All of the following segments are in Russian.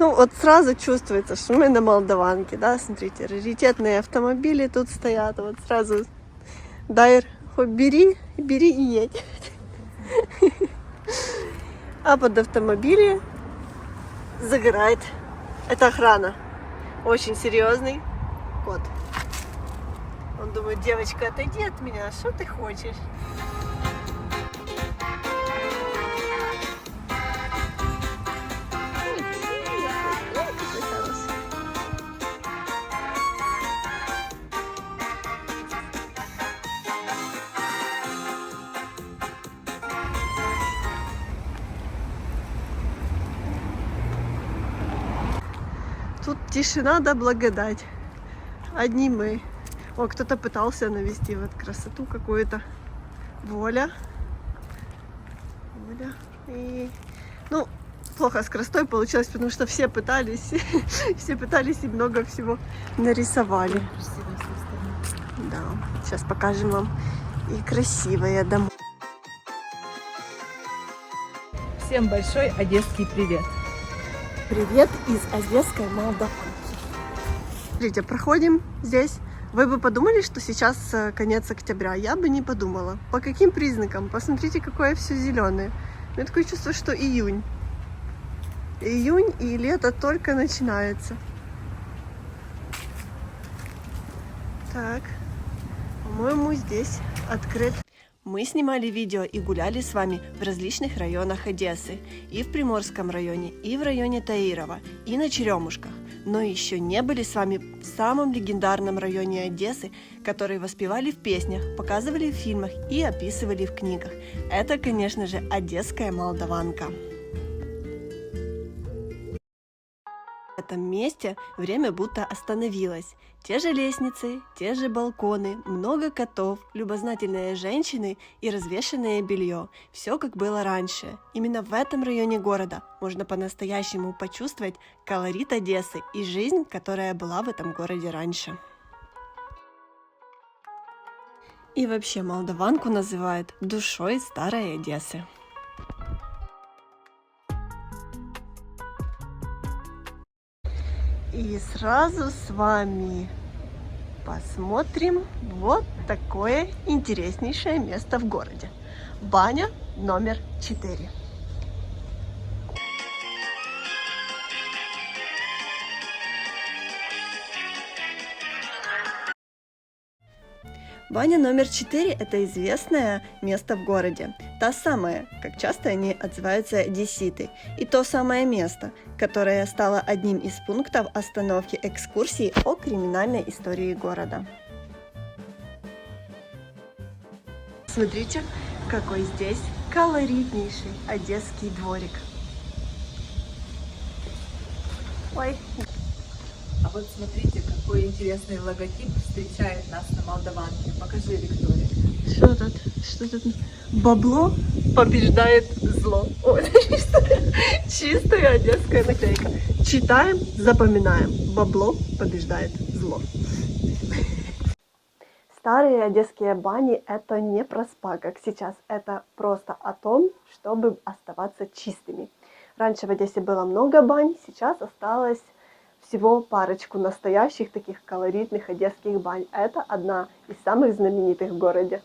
Ну, вот сразу чувствуется, что мы на Молдаванке, да, смотрите, раритетные автомобили тут стоят, вот сразу дай, хоть бери и едь. А под автомобили загорает. Это охрана. Очень серьезный кот. Он думает, девочка, отойди от меня, что ты хочешь? Тут тишина да благодать. Одни мы. О, кто-то пытался навести вот красоту какую-то. Воля. И, ну, плохо с красотой получилось, потому что все пытались и много всего нарисовали. Да, сейчас покажем вам и красивые дома. Всем большой одесский привет! Привет из одесской Молдаванки. Смотрите, проходим здесь. Вы бы подумали, что сейчас конец октября? Я бы не подумала. По каким признакам? Посмотрите, какое все зеленое. У меня такое чувство, что июнь. Июнь и лето только начинается. Так, по-моему, здесь открыт. Мы снимали видео и гуляли с вами в различных районах Одессы. И в Приморском районе, и в районе Таирова, и на Черемушках. Но еще не были с вами в самом легендарном районе Одессы, который воспевали в песнях, показывали в фильмах и описывали в книгах. Это, конечно же, Одесская Молдаванка. В этом месте время будто остановилось. Те же лестницы, те же балконы, много котов, любознательные женщины и развешенное белье. Все как было раньше. Именно в этом районе города можно по-настоящему почувствовать колорит Одессы и жизнь, которая была в этом городе раньше. И вообще Молдаванку называют душой старой Одессы. И сразу с вами посмотрим вот такое интереснейшее место в городе. Баня номер 4. Баня номер 4 – это известное место в городе. Та самая, как часто они отзываются одесситы. И то самое место, которое стало одним из пунктов остановки экскурсии о криминальной истории города. Смотрите, какой здесь колоритнейший одесский дворик. Ой. А вот смотрите, какой интересный логотип встречает нас на Молдаванке. Покажи, Виктория. Что тут? Что тут? Бабло побеждает зло. Ой, чистая одесская наклейка. Читаем, запоминаем. Бабло побеждает зло. Старые одесские бани – это не про спа, как сейчас. Это просто о том, чтобы оставаться чистыми. Раньше в Одессе было много бань, сейчас осталось всего парочку настоящих таких колоритных одесских бань. Это одна из самых знаменитых в городе.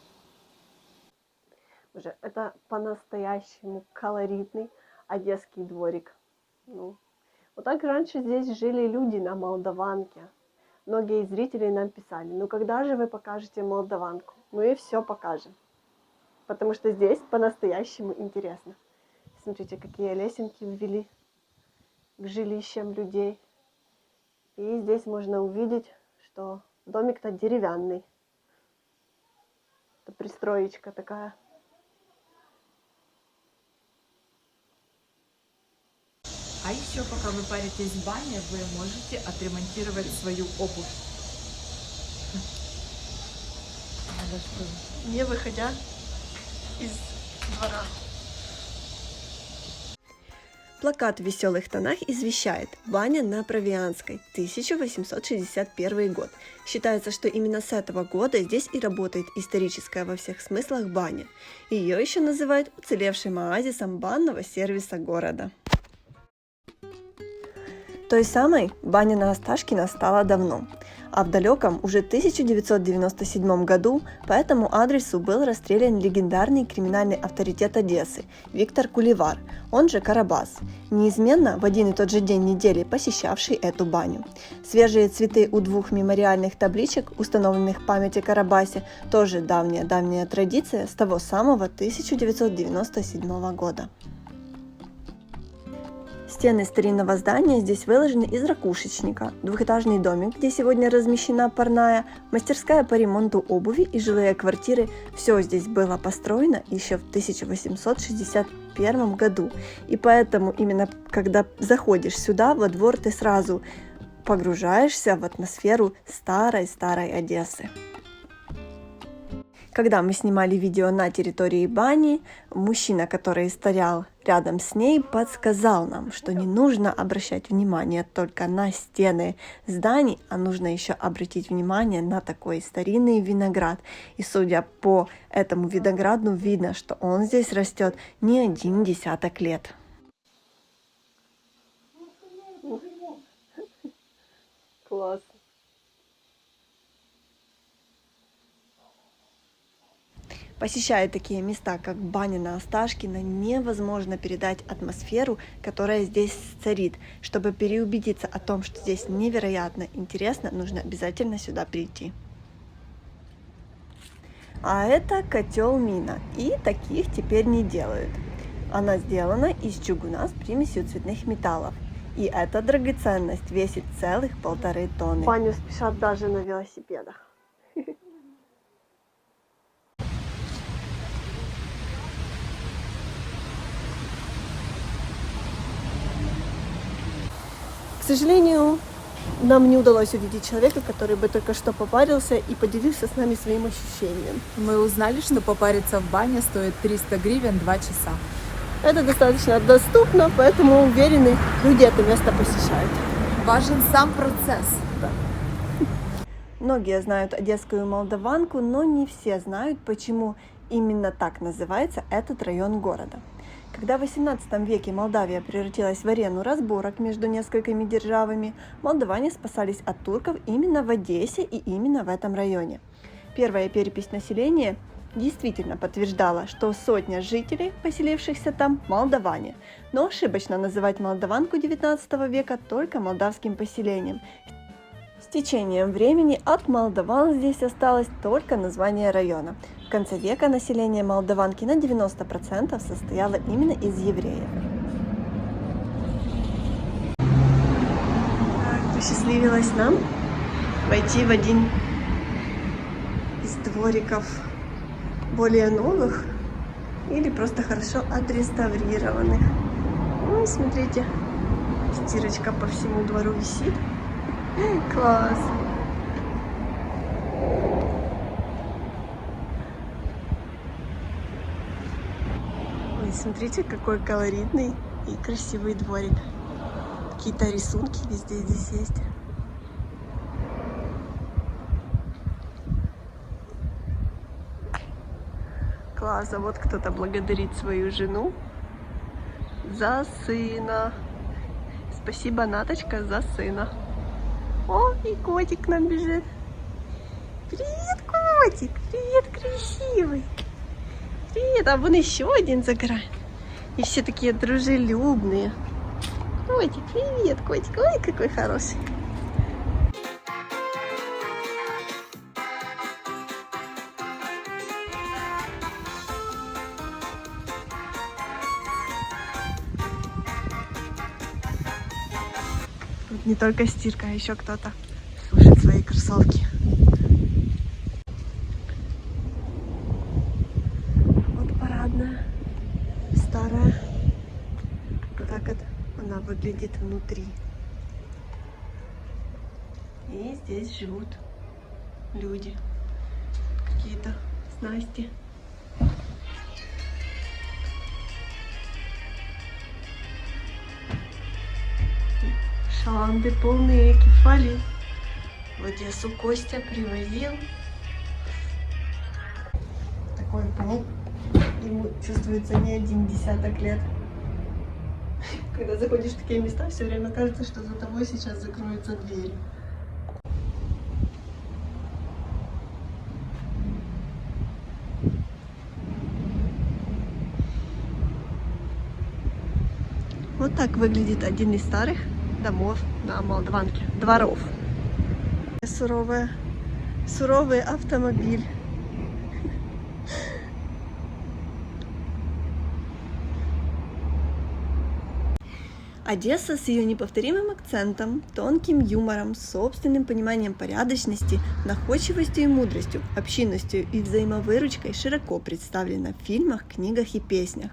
Уже это по-настоящему колоритный одесский дворик. Ну, вот так раньше здесь жили люди на Молдаванке. Многие зрители нам писали, ну когда же вы покажете Молдаванку? Мы все покажем. Потому что здесь по-настоящему интересно. Смотрите, какие лесенки ввели к жилищам людей. И здесь можно увидеть, что домик-то деревянный. Это пристроечка такая. А еще, пока вы паритесь в бане, вы можете отремонтировать свою обувь. Не выходя из двора. Плакат в веселых тонах извещает: баня на Провианской, 1861 год. Считается, что именно с этого года здесь и работает историческая во всех смыслах баня. Ее еще называют уцелевшим оазисом банного сервиса города. Той самой баня на Осташкина стала давно, а в далеком уже 1997 году по этому адресу был расстрелян легендарный криминальный авторитет Одессы Виктор Куливар, он же Карабас, неизменно в один и тот же день недели посещавший эту баню. Свежие цветы у двух мемориальных табличек, установленных в памяти Карабасе, тоже давняя традиция с того самого 1997 года. Стены старинного здания здесь выложены из ракушечника, двухэтажный домик, где сегодня размещена парная, мастерская по ремонту обуви и жилые квартиры. Все здесь было построено еще в 1861 году. И поэтому именно когда заходишь сюда, во двор, ты сразу погружаешься в атмосферу старой Одессы. Когда мы снимали видео на территории бани, мужчина, который стоял рядом с ней, подсказал нам, что не нужно обращать внимание только на стены зданий, а нужно еще обратить внимание на такой старинный виноград. И судя по этому винограду, видно, что он здесь растет не один десяток лет. Класс. Посещая такие места, как баня на Осташкина, невозможно передать атмосферу, которая здесь царит. Чтобы переубедиться о том, что здесь невероятно интересно, нужно обязательно сюда прийти. А это котел-мина, и таких теперь не делают. Она сделана из чугуна с примесью цветных металлов. И эта драгоценность весит целых 1,5 тонны. В баню спешат даже на велосипедах. К сожалению, нам не удалось увидеть человека, который бы только что попарился и поделился с нами своим ощущением. Мы узнали, что попариться в бане стоит 300 гривен 2 часа. Это достаточно доступно, поэтому уверены, люди это место посещают. Важен сам процесс. Да. Многие знают одесскую Молдаванку, но не все знают, почему именно так называется этот район города. Когда в XVIII веке Молдавия превратилась в арену разборок между несколькими державами, молдаване спасались от турков именно в Одессе и именно в этом районе. Первая перепись населения действительно подтверждала, что 100 жителей, поселившихся там, молдаване, но ошибочно называть Молдаванку XIX века только молдавским поселением. С течением времени от молдаван здесь осталось только название района. В конце века население Молдаванки на 90% состояло именно из евреев. Посчастливилось нам войти в один из двориков более новых или просто хорошо отреставрированных. Ну, смотрите, стирочка по всему двору висит. Класс! Ой, смотрите, какой колоритный и красивый дворик. Какие-то рисунки везде здесь есть. Класс, а вот кто-то благодарит свою жену за сына. Спасибо, Наточка, за сына. О, и котик к нам бежит. Привет, котик! Привет, красивый! Привет! А вон еще один загорает. И все такие дружелюбные. Котик, привет, котик! Ой, какой хороший! Не только стирка, а еще кто-то сушит свои кроссовки. Вот парадная, старая. Вот так вот она выглядит внутри. И здесь живут люди. Какие-то снасти. Шаланды полные кефали. В Одессу Костя привозил. Такой пол. Ему чувствуется не один десяток лет. Когда заходишь в такие места, все время кажется, что за тобой сейчас закроются двери. Вот так выглядит один из старых домов на Молдаванке, дворов. Суровый автомобиль. Одесса с ее неповторимым акцентом, тонким юмором, собственным пониманием порядочности, находчивостью и мудростью, общинностью и взаимовыручкой широко представлена в фильмах, книгах и песнях.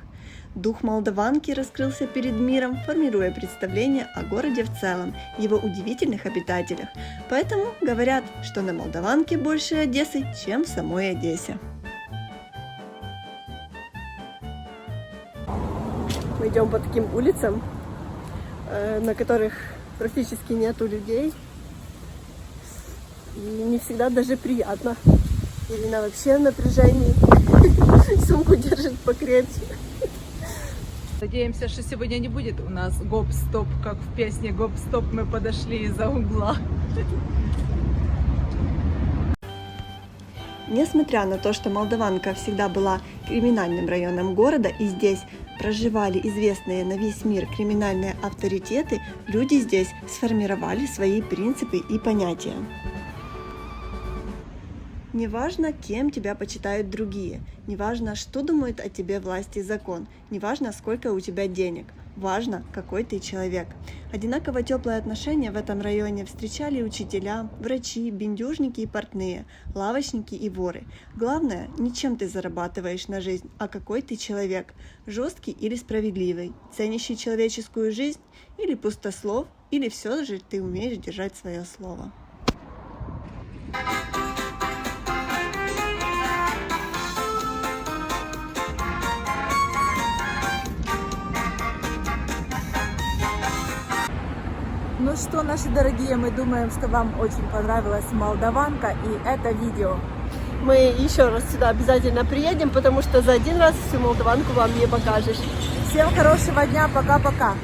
Дух Молдаванки раскрылся перед миром, формируя представление о городе в целом, его удивительных обитателях. Поэтому говорят, что на Молдаванке больше Одессы, чем в самой Одессе. Мы идем по таким улицам, на которых практически нету людей. И не всегда даже приятно. Ирина вообще в напряжении. Сумку держит покрепче. Надеемся, что сегодня не будет у нас гоп-стоп, как в песне «Гоп-стоп, мы подошли из-за угла». Несмотря на то, что Молдаванка всегда была криминальным районом города и здесь проживали известные на весь мир криминальные авторитеты, люди здесь сформировали свои принципы и понятия. Неважно, кем тебя почитают другие, неважно, что думают о тебе власть и закон, неважно, сколько у тебя денег, важно, какой ты человек. Одинаково теплые отношения в этом районе встречали учителя, врачи, бендюжники и портные, лавочники и воры. Главное, не чем ты зарабатываешь на жизнь, а какой ты человек, жесткий или справедливый, ценящий человеческую жизнь или пустослов, или все же ты умеешь держать свое слово. Ну что, наши дорогие, мы думаем, что вам очень понравилась Молдаванка и это видео. Мы еще раз сюда обязательно приедем, потому что за один раз всю Молдаванку вам не покажешь. Всем хорошего дня, пока-пока!